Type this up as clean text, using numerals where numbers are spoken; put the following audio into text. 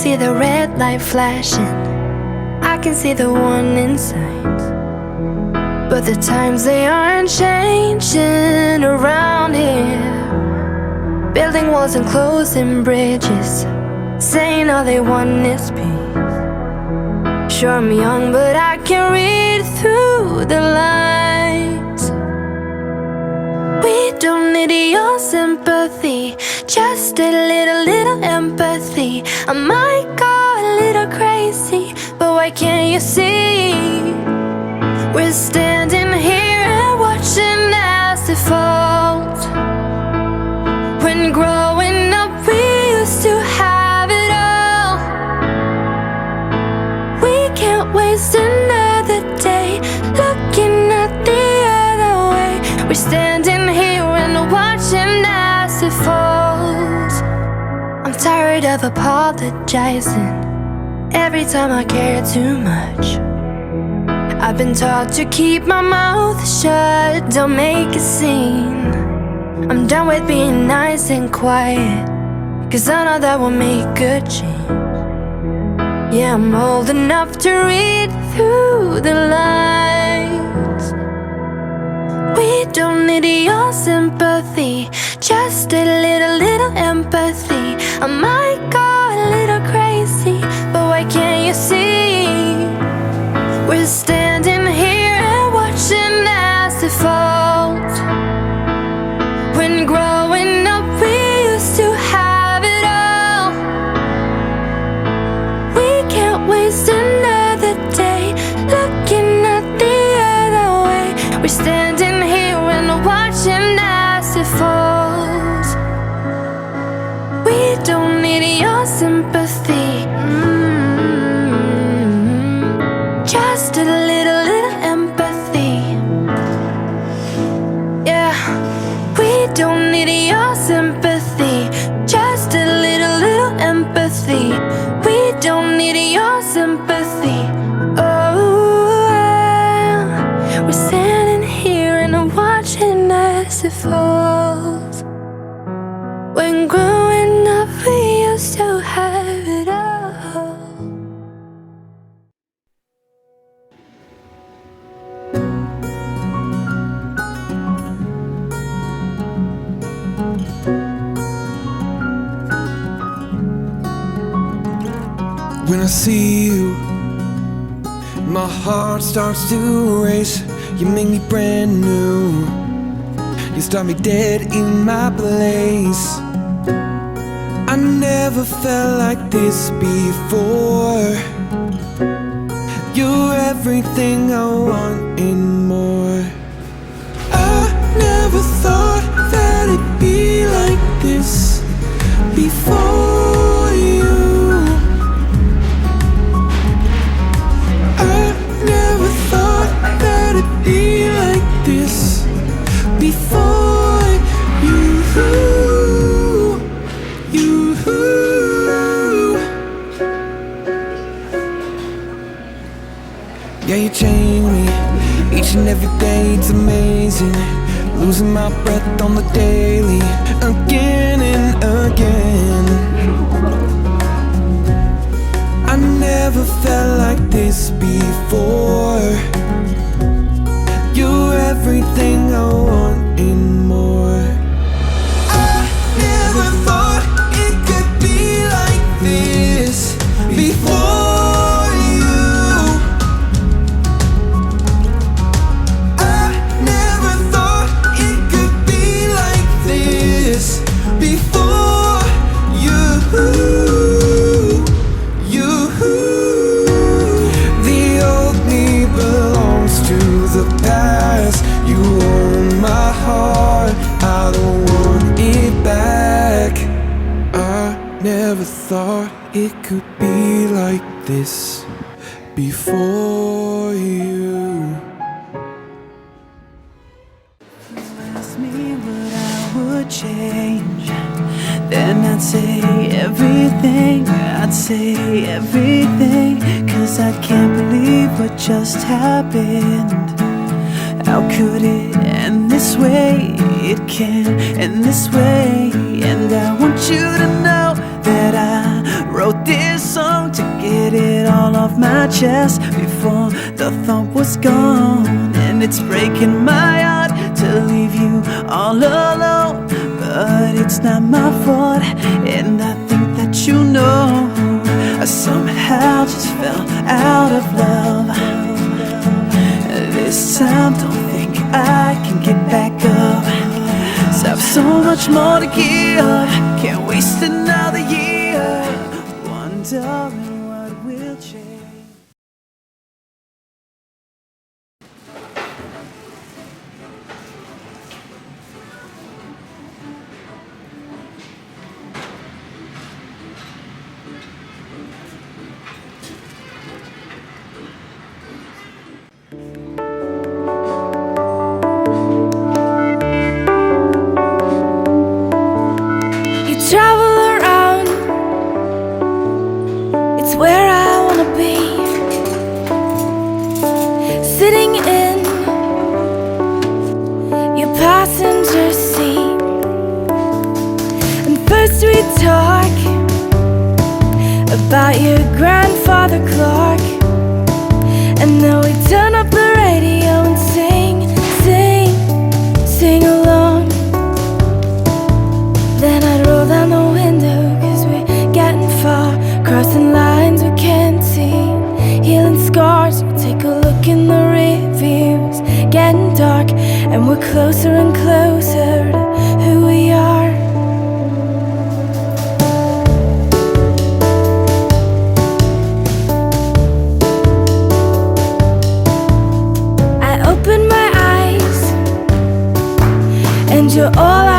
see the red light flashing, I can see the one inside. But the times they aren't changing around here. Building walls and closing bridges, saying all they want is peace. Sure, I'm young, but I can read through the lines. We don't need your sympathy, just a little empathy. I might go a little crazy, but why can't you see? We're standing here and watching as it falls. When growing up we used to have it all. We can't waste another day looking at the other way. We're standing here and watching as it falls. I'm tired of apologizing every time I care too much. I've been taught to keep my mouth shut, don't make a scene. I'm done with being nice and quiet, cause I know that will make a change. Yeah, I'm old enough to read through the lines. We don't need your sympathy, just a little empathy. I might go a little crazy, but why can't you see? We're standing here and watching as it falls. When growing up we used to have it all. We can't waste another day looking at the other way. We're standing here and watching as it falls. We don't need your sympathy, just a little empathy. Yeah, we don't need your sympathy, just a little empathy. We don't need your sympathy. Oh, we're standing here and watching as it falls. When growing up we used to have it all. When I see you, my heart starts to race. You make me brand new, you start me dead in my place. I never felt like this before. You're everything I want and more. I never thought that it'd be like this before you. I never thought that it'd be like this before you. Yeah, you change me each and every day, it's amazing. Losing my breath on the daily, again and again. I never felt like this before. You're everything I want and more. I never thought it could be like this before you. I never thought it could be like this before you. The old me belongs to the past. You own my heart, I don't want it back. I never thought it could be like this before you. Ask me what I would change, then I'd say everything. I'd say everything, 'cause I can't believe what just happened. How could it end this way? It can end this way. And I want you to know that I wrote this song to get it all off my chest before the thought was gone. And it's breaking my heart to leave you all alone, but it's not my fault, and I think that you know I somehow just fell out of love. This time don't think I can get back up, 'cause I've so much more to give. Can't waste another year wondering what will change. Travel around, it's where I wanna be. Sitting in your passenger seat, and first we talk about your grandfather clock, and then we turn up the radio and sing along. Then I'd roll down the window, 'cause we're getting far, crossing lines we can't see, healing scars. We take a look in the rear views, getting dark, and we're closer and closer to who we are. I open my eyes, and you're all